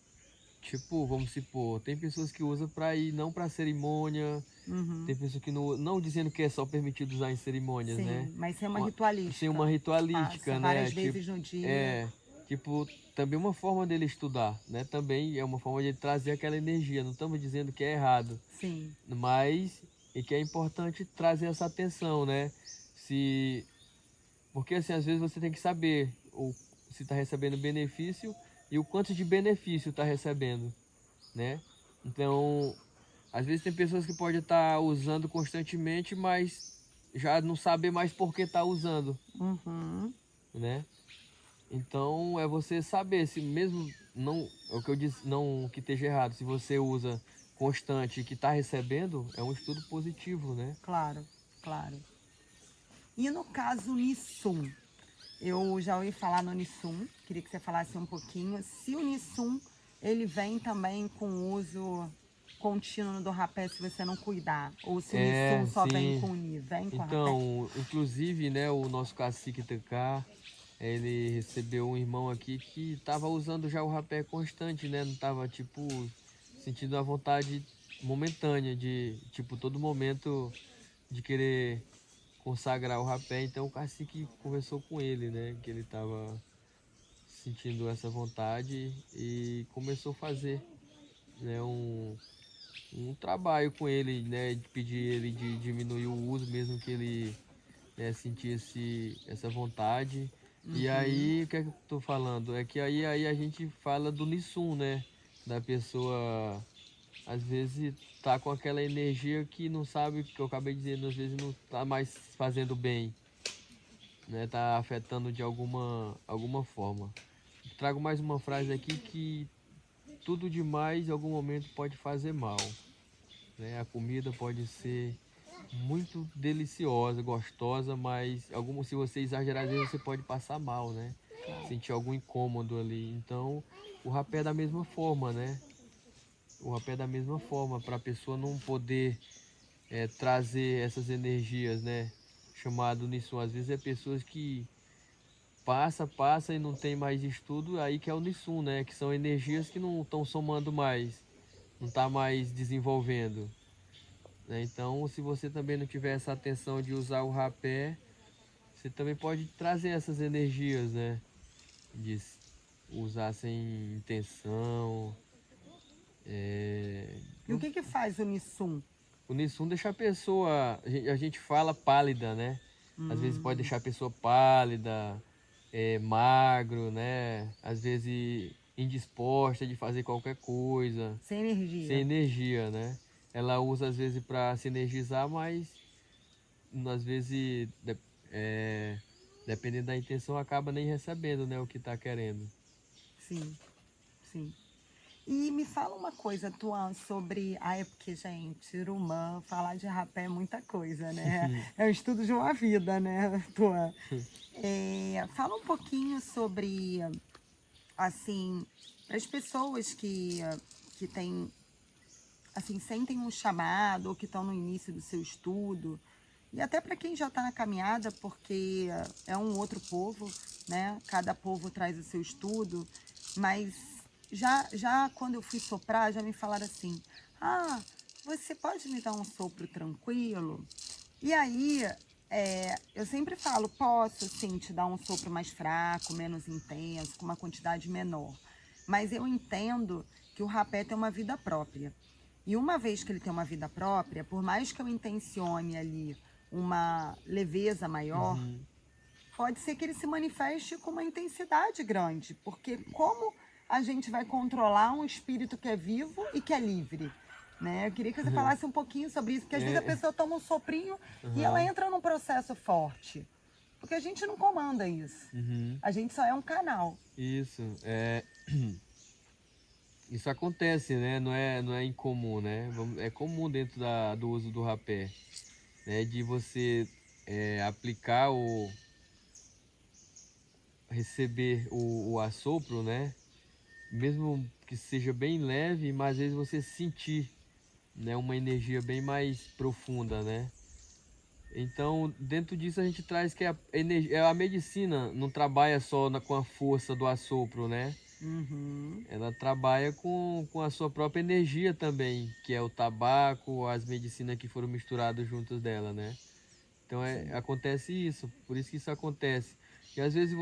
tipo, vamos supor, tem pessoas que usam para ir não para cerimônia, Uhum. tem pessoas que não dizendo que é só permitido usar em cerimônias, né? Sim, mas ser uma Sem uma ritualística. Passa ritualística, né? várias vezes no dia. Tipo, também uma forma dele estudar, né? Também é uma forma de ele trazer aquela energia. Não estamos dizendo que é errado, Sim, mas e que é importante trazer essa atenção, né? Se porque assim, às vezes você tem que saber se está recebendo benefício e o quanto de benefício está recebendo, né? Então, às vezes tem pessoas que podem estar usando constantemente, mas já não saber mais por que está usando, uhum, né? Então é você saber se mesmo não, é o que eu disse, não que esteja errado, se você usa constante e que está recebendo, é um estudo positivo, né? claro, claro. E no caso Nissum, eu já ouvi falar no Nissum, queria que você falasse um pouquinho. Se o Nissum, ele vem também com uso contínuo do rapé se você não cuidar, ou se o Nissum só vem Sim. com o Ni, vem com o rapé? Então, inclusive, né, o nosso cacique TK, ele recebeu um irmão aqui que estava usando já o rapé constante, né? Não estava, tipo, sentindo a vontade momentânea de, tipo, todo momento de querer consagrar o rapé. Então, o cacique conversou com ele, né? Que ele estava sentindo essa vontade e começou a fazer, né, um trabalho com ele, né? De pedir ele de diminuir o uso, mesmo que ele né? Sentir essa vontade. E aí, o que é que eu tô falando? É que aí a gente fala do Nissum, né? Da pessoa, às vezes, tá com aquela energia que não sabe, que eu acabei dizendo, às vezes não tá mais fazendo bem, né? Tá afetando de alguma forma. Trago mais uma frase aqui que tudo demais em algum momento pode fazer mal, né? A comida pode ser muito deliciosa, gostosa, mas se você exagerar, às vezes você pode passar mal, né? Sentir algum incômodo ali. Então, o rapé é da mesma forma, né? O rapé é da mesma forma, para a pessoa não poder trazer essas energias, né? Chamado nisso. Às vezes é pessoas que passa e não tem mais estudo, aí que é o Nissum, né? Que são energias que não estão somando mais, não está mais desenvolvendo, né? Então, se você também não tiver essa atenção de usar o rapé, você também pode trazer essas energias, né? De usar sem intenção. E o que faz o Nissum? O Nissum deixa a pessoa, a gente fala pálida, né? Às vezes pode deixar a pessoa pálida, magro, né? Às vezes indisposta de fazer qualquer coisa, Sem sem energia. energia, né? Ela usa às vezes para se energizar, mas às vezes, dependendo da intenção, acaba nem recebendo, né, o que está querendo. Sim, sim. E me fala uma coisa, Tuan, sobre... é porque, gente, Irumã, falar de rapé é muita coisa, né? É o estudo de uma vida, né, Tuan? Fala um pouquinho sobre, assim, as pessoas que têm, assim, sentem um chamado ou que estão no início do seu estudo, e até para quem já está na caminhada, porque é um outro povo, né? Cada povo traz o seu estudo, mas já quando eu fui soprar, já me falaram assim, você pode me dar um sopro tranquilo? E aí, eu sempre falo, posso sim te dar um sopro mais fraco, menos intenso, com uma quantidade menor. Mas eu entendo que o rapé tem uma vida própria. E uma vez que ele tem uma vida própria, por mais que eu intencione ali uma leveza maior, pode ser que ele se manifeste com uma intensidade grande. Porque como a gente vai controlar um espírito que é vivo e que é livre? Né? Eu queria que você falasse um pouquinho sobre isso, porque às vezes a pessoa toma um soprinho e ela entra num processo forte. Porque a gente não comanda isso. A gente só é um canal. Isso, isso acontece, né? Não é incomum, né? É comum dentro do uso do rapé, né? De você aplicar receber o assopro, né? Mesmo que seja bem leve, mas às vezes você sentir, né? Uma energia bem mais profunda, né? Então, dentro disso a gente traz que a medicina não trabalha só com a força do assopro, né? Ela trabalha com a sua própria energia também, que é o tabaco, as medicinas que foram misturadas juntas dela, né? Então acontece isso, por isso que isso acontece. E às vezes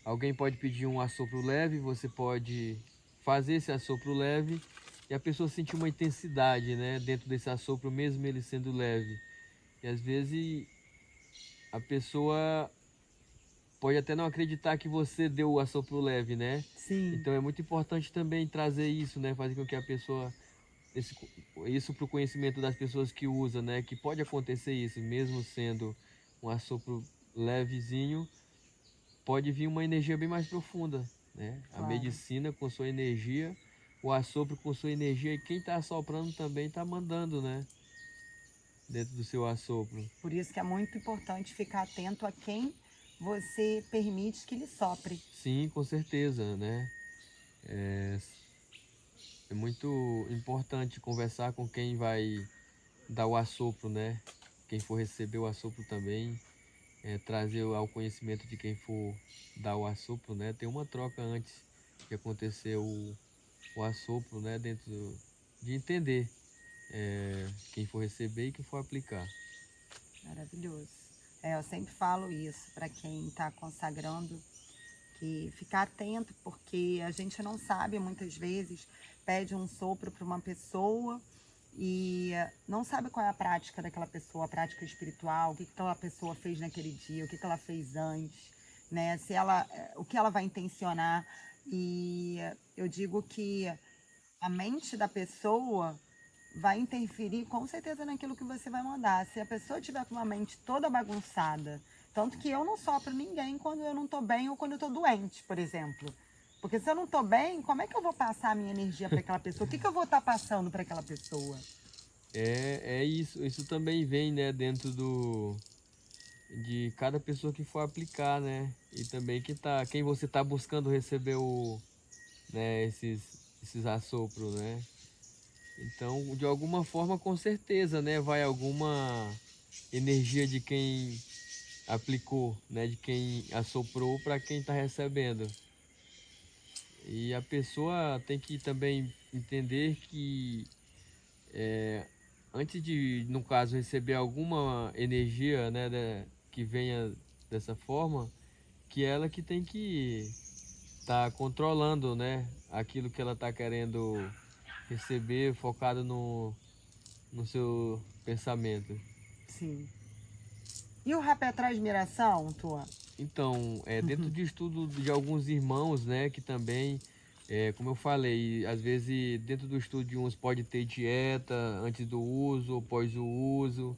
alguém pode pedir um assopro leve, você pode fazer esse assopro leve e a pessoa sentir uma intensidade, né? Dentro desse assopro, mesmo ele sendo leve. E às vezes a pessoa pode até não acreditar que você deu o assopro leve, né? Sim. Então é muito importante também trazer isso, né? Fazer com que a pessoa isso para o conhecimento das pessoas que usam, né? Que pode acontecer isso, mesmo sendo um assopro levezinho, pode vir uma energia bem mais profunda, né? A Claro. medicina com sua energia, o assopro com sua energia, e quem está assoprando também está mandando, né? Dentro do seu assopro. Por isso que é muito importante ficar atento a quem você permite que ele sopre. Sim, com certeza, né? É muito importante conversar com quem vai dar o assopro, né? Quem for receber o assopro também, trazer ao conhecimento de quem for dar o assopro, né? Tem uma troca antes de acontecer o assopro, né? De entender quem for receber e quem for aplicar. Maravilhoso. Eu sempre falo isso para quem está consagrando, que ficar atento, porque a gente não sabe, muitas vezes, pede um sopro para uma pessoa e não sabe qual é a prática daquela pessoa, a prática espiritual, o que aquela pessoa fez naquele dia, o que ela fez antes, né? Se ela, o que ela vai intencionar. E eu digo que a mente da pessoa vai interferir com certeza naquilo que você vai mandar. Se a pessoa tiver com uma mente toda bagunçada, tanto que eu não sopro ninguém quando eu não estou bem ou quando eu estou doente, por exemplo. Porque se eu não estou bem, como é que eu vou passar a minha energia para aquela pessoa? O que eu vou estar passando para aquela pessoa? É isso. Isso também vem, né, dentro de cada pessoa que for aplicar, né? E também quem você tá buscando receber né, esses assopros, né? Então, de alguma forma, com certeza, né, vai alguma energia de quem aplicou, né, de quem assoprou para quem está recebendo. E a pessoa tem que também entender que antes de, no caso, receber alguma energia, né, que venha dessa forma, que ela que tem que estar controlando, né, aquilo que ela está querendo receber, focado no seu pensamento. Sim. E o rapé traz miração, tua? Então, dentro de estudo de alguns irmãos, né, que também, como eu falei, às vezes dentro do estudo de uns pode ter dieta antes do uso ou pós o uso,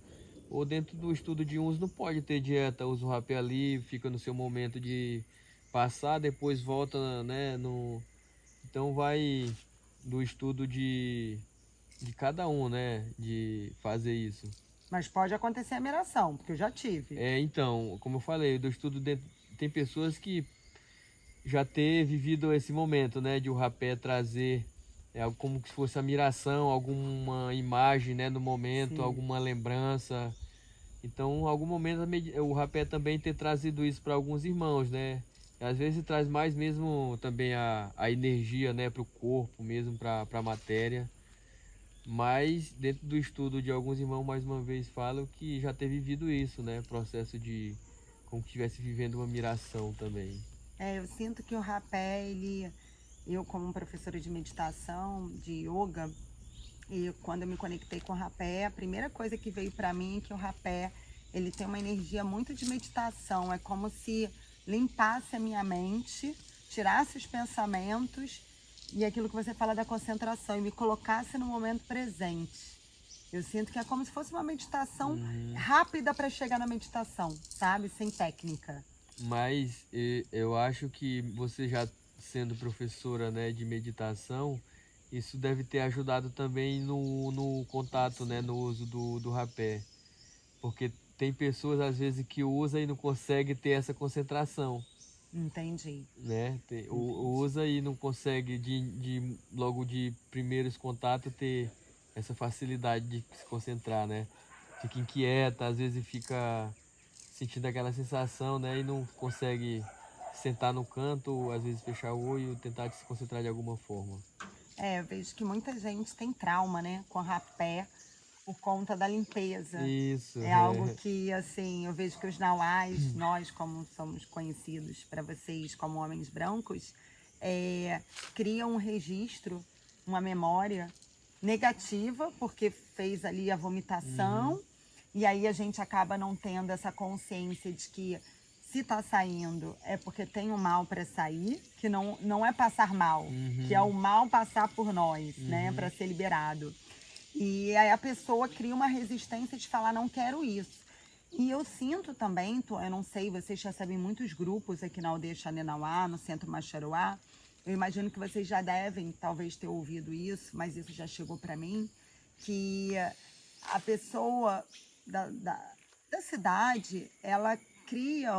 ou dentro do estudo de uns não pode ter dieta, usa o rapé ali, fica no seu momento de passar, depois volta, né, então vai do estudo de cada um, né, de fazer isso. Mas pode acontecer a miração, porque eu já tive. Então, como eu falei, do estudo tem pessoas que já ter vivido esse momento, né, de o rapé trazer algo como se fosse a miração, alguma imagem, né, no momento, Sim. alguma lembrança. Então, em algum momento o rapé também ter trazido isso para alguns irmãos, né? E às vezes traz mais mesmo também a energia, né, para o corpo mesmo, para a matéria. Mas dentro do estudo de alguns irmãos, mais uma vez falo que já ter vivido isso, né? Processo de como que estivesse vivendo uma miração também. Eu sinto que o rapé, eu como professora de meditação, de yoga, e quando eu me conectei com o rapé, a primeira coisa que veio para mim é que o rapé, ele tem uma energia muito de meditação, é como se limpasse a minha mente, tirasse os pensamentos e aquilo que você fala da concentração e me colocasse no momento presente. Eu sinto que é como se fosse uma meditação rápida para chegar na meditação, sabe? Sem técnica. Mas eu acho que você já sendo professora, né, de meditação, isso deve ter ajudado também no contato, né, no uso do rapé. Porque tem pessoas às vezes que usa e não consegue ter essa concentração, Entendi. né? Usa e não consegue logo de primeiros contatos ter essa facilidade de se concentrar, né? Fica inquieta, às vezes fica sentindo aquela sensação, né? E não consegue sentar no canto, ou às vezes fechar o olho, tentar se concentrar de alguma forma. Eu vejo que muita gente tem trauma, né, com rapé por conta da limpeza. Isso, É algo que, assim, eu vejo que os nauás, nós como somos conhecidos para vocês como homens brancos, criam um registro, uma memória negativa, porque fez ali a vomitação, e aí a gente acaba não tendo essa consciência de que se está saindo é porque tem um mal para sair, que não é passar mal, que é o mal passar por nós, né, para ser liberado. E aí a pessoa cria uma resistência de falar, não quero isso. E eu sinto também, eu não sei, vocês recebem muitos grupos aqui na aldeia Xanenauá, no centro Maxaruá. Eu imagino que vocês já devem, talvez, ter ouvido isso, mas isso já chegou para mim, que a pessoa da cidade, ela cria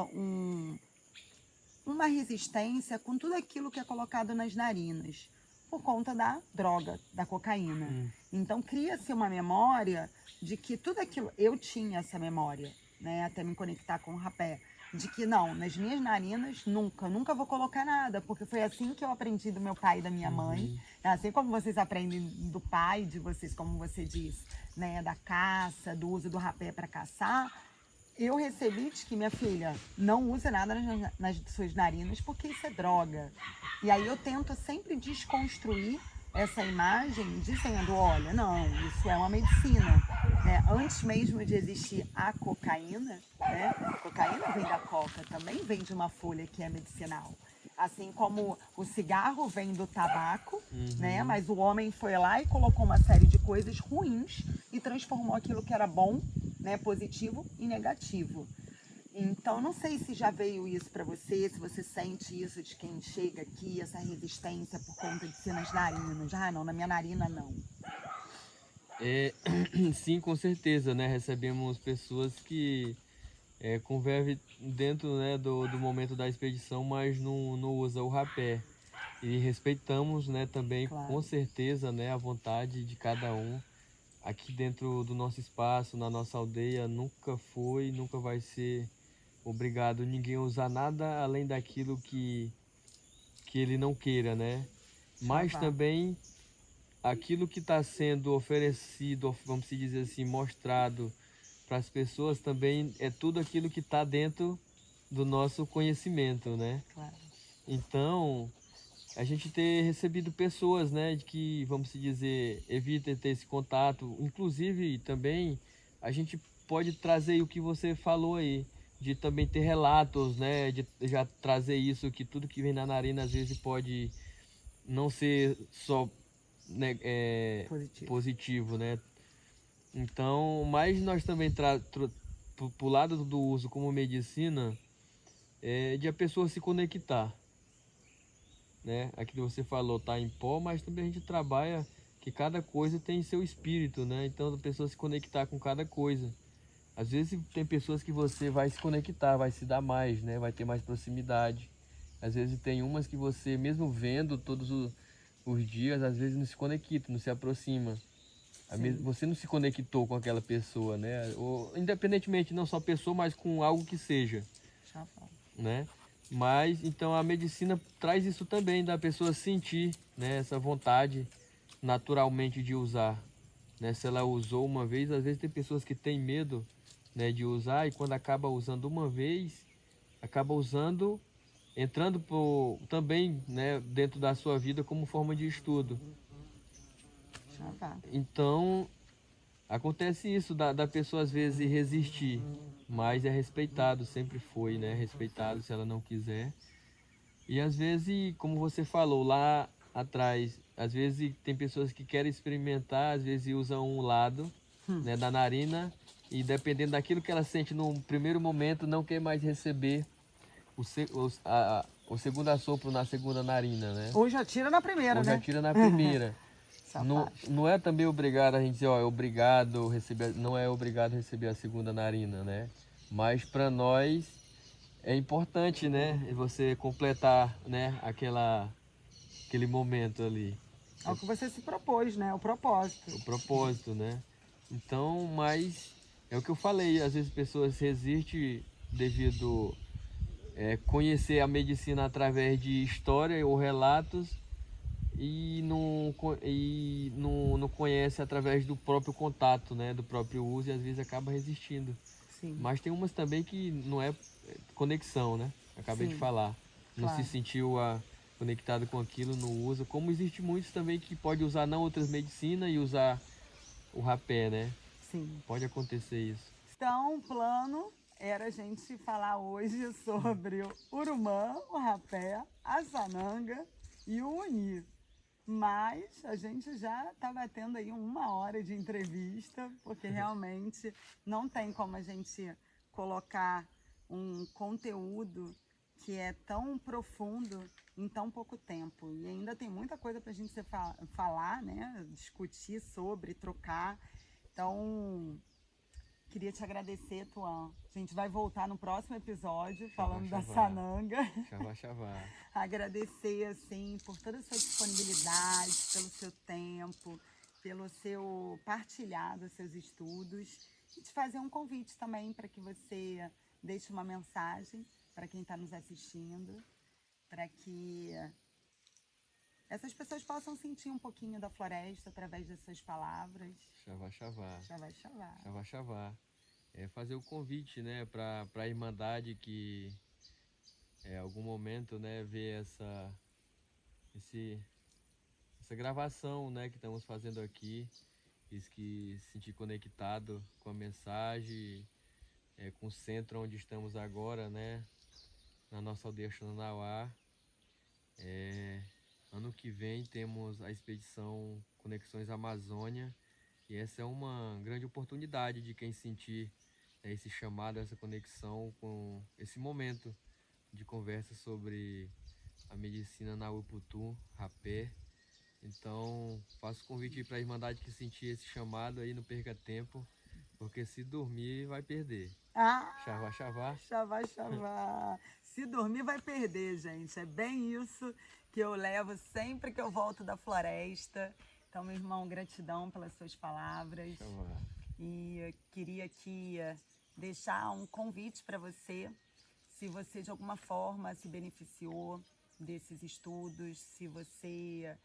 uma resistência com tudo aquilo que é colocado nas narinas, por conta da droga, da cocaína. Então cria-se uma memória de que tudo aquilo, eu tinha essa memória, né, até me conectar com o rapé, de que não, nas minhas narinas nunca vou colocar nada, porque foi assim que eu aprendi do meu pai e da minha mãe, assim como vocês aprendem do pai de vocês, como você disse, né, da caça, do uso do rapé para caçar. Eu recebi de que, minha filha, não use nada nas suas narinas porque isso é droga. E aí eu tento sempre desconstruir essa imagem dizendo, olha, não, isso é uma medicina. Né? Antes mesmo de existir a cocaína, né? A cocaína vem da coca, também vem de uma folha que é medicinal. Assim como o cigarro vem do tabaco, né? Mas o homem foi lá e colocou uma série de coisas ruins e transformou aquilo que era bom, né? Positivo em negativo. Então, não sei se já veio isso para você, se você sente isso de quem chega aqui, essa resistência por conta de ser nas narinas. Ah, não, na minha narina não. Sim, com certeza, né? Recebemos pessoas que convivem dentro, né, do momento da expedição, mas não usa o rapé. E respeitamos, né, também, com Claro. certeza, né, a vontade de cada um. Aqui dentro do nosso espaço, na nossa aldeia, nunca foi, nunca vai ser obrigado ninguém a usar nada além daquilo que ele não queira, né? Mas Chavá. também aquilo que está sendo oferecido, vamos se dizer assim, mostrado para as pessoas também é tudo aquilo que está dentro do nosso conhecimento, né? Claro. Então, a gente ter recebido pessoas, né, de que, vamos se dizer, evita ter esse contato. Inclusive, também, a gente pode trazer o que você falou aí, de também ter relatos, né, de já trazer isso, que tudo que vem na narina às vezes pode não ser só, né, Positivo. positivo, né? Então, mas nós também pro lado do uso como medicina, de a pessoa se conectar, né? Aqui você falou, tá em pó, mas também a gente trabalha que cada coisa tem seu espírito, né? Então a pessoa se conectar com cada coisa. Às vezes tem pessoas que você vai se conectar, vai se dar mais, né? Vai ter mais proximidade. Às vezes tem umas que você, mesmo vendo todos os dias, às vezes não se conecta, não se aproxima. Sim. Você não se conectou com aquela pessoa, né? Ou, independentemente, não só pessoa, mas com algo que seja, Chavá. né? Mas então a medicina traz isso também, da pessoa sentir, né, essa vontade naturalmente de usar, né? Se ela usou uma vez, às vezes tem pessoas que têm medo, né, de usar, e quando acaba usando uma vez, acaba usando, entrando também, né, dentro da sua vida como forma de estudo. Chavá. Então acontece isso da pessoa às vezes resistir, mas é respeitado, sempre foi, né? Respeitado se ela não quiser. E às vezes, como você falou lá atrás, às vezes tem pessoas que querem experimentar, às vezes usam um lado, né, da narina, e dependendo daquilo que ela sente no primeiro momento, não quer mais receber o segundo assopro na segunda narina, né? Ou já tira na primeira, Ou já né? tira na primeira. Se Não, afasta. não é também obrigado a gente dizer, ó, é obrigado receber, não é obrigado a receber a segunda narina, né? Mas para nós é importante, né? Você completar, né? Aquele momento ali, É o que você se propôs, né? O propósito. o propósito, né? Então, mas é o que eu falei, às vezes pessoas resistem devido conhecer a medicina através de história ou relatos e não conhece através do próprio contato, né, do próprio uso, e às vezes acaba resistindo. Sim. Mas tem umas também que não é conexão, né? Acabei de Sim. falar. Não se Claro. sentiu conectado com aquilo, não usa. Como existe muitos também que pode usar não outras medicinas e usar o rapé, né? Sim. Pode acontecer isso. Então, o plano era a gente falar hoje sobre o urumã, o rapé, a sananga e o uni. Mas a gente já está batendo aí 1 hora de entrevista, porque realmente não tem como a gente colocar um conteúdo que é tão profundo em tão pouco tempo. E ainda tem muita coisa para a gente falar, né? Discutir sobre, trocar. Então, queria te agradecer, Tuan. A gente vai voltar no próximo episódio Xavá, falando da xavá. sananga. Xavá, xavá. Agradecer, assim, por toda a sua disponibilidade, pelo seu tempo, pelo seu partilhar dos seus estudos. E te fazer um convite também para que você deixe uma mensagem para quem está nos assistindo, para que essas pessoas possam sentir um pouquinho da floresta através das suas palavras. Xavá, xavá. Xavá, xavá. Xavá, xavá. É fazer o convite, né, para a Irmandade que algum momento, né, ver esse, essa essa gravação, né, que estamos fazendo aqui. Quis que se sentir conectado com a mensagem, com o centro onde estamos agora, né, na nossa aldeia Xananauá. Ano que vem temos a expedição Conexões Amazônia, e essa é uma grande oportunidade de quem sentir esse chamado, essa conexão com esse momento de conversa sobre a medicina na Uputum, rapé. Então, faço convite para a Irmandade que sentir esse chamado aí, não perca tempo, porque se dormir vai perder. Xavá, xavá. Xavá, xavá. Se dormir vai perder, gente. É bem isso que eu levo sempre que eu volto da floresta. Então, meu irmão, gratidão pelas suas palavras. Xavá. E eu queria aqui deixar um convite para você, se você de alguma forma se beneficiou desses estudos, se você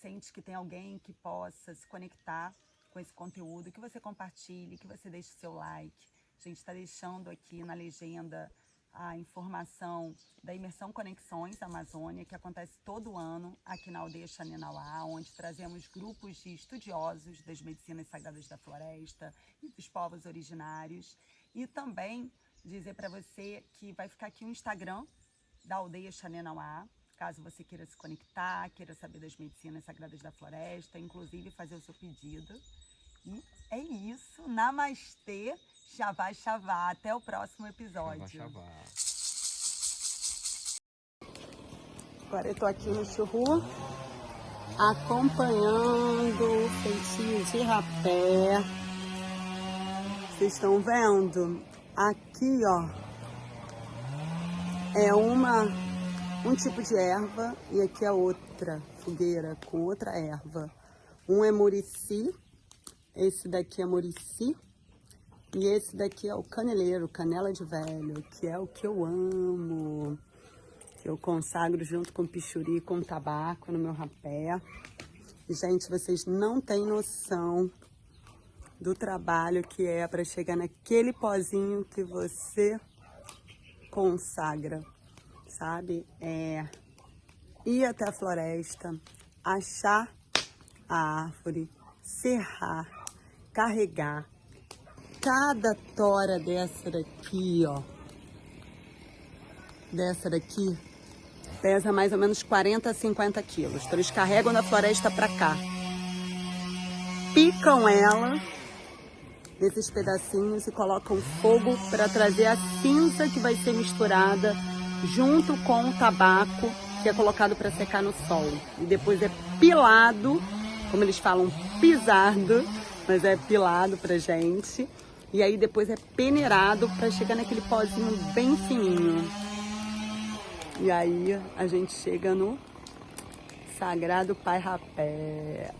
sente que tem alguém que possa se conectar com esse conteúdo, que você compartilhe, que você deixe seu like. A gente está deixando aqui na legenda a informação da Imersão Conexões Amazônia, que acontece todo ano aqui na aldeia Xananauá, onde trazemos grupos de estudiosos das medicinas sagradas da floresta e dos povos originários. E também dizer para você que vai ficar aqui o Instagram da aldeia Xananauá, caso você queira se conectar, queira saber das medicinas sagradas da floresta, inclusive fazer o seu pedido. E é isso. Namastê, xavá, xavá. Até o próximo episódio. Xavá, xavá. Agora eu estou aqui no Churru, acompanhando o feitio de rapé. Vocês estão vendo? Aqui, ó, é um tipo de erva e aqui é outra fogueira com outra erva. Um é murici, esse daqui é murici e esse daqui é o caneleiro, canela de velho, que é o que eu amo, que eu consagro junto com pichuri, com tabaco no meu rapé. E, gente, vocês não têm noção do trabalho que é para chegar naquele pozinho que você consagra, sabe? Ir até a floresta, achar a árvore, serrar, carregar. Cada tora dessa daqui, ó, pesa mais ou menos 40 a 50 quilos. Então eles carregam da floresta para cá, picam ela nesses pedacinhos e colocam fogo para trazer a cinza que vai ser misturada junto com o tabaco que é colocado para secar no sol. E depois é pilado, como eles falam, pisado, mas é pilado pra gente. E aí depois é peneirado para chegar naquele pozinho bem fininho. E aí a gente chega no Sagrado Pai Rapé.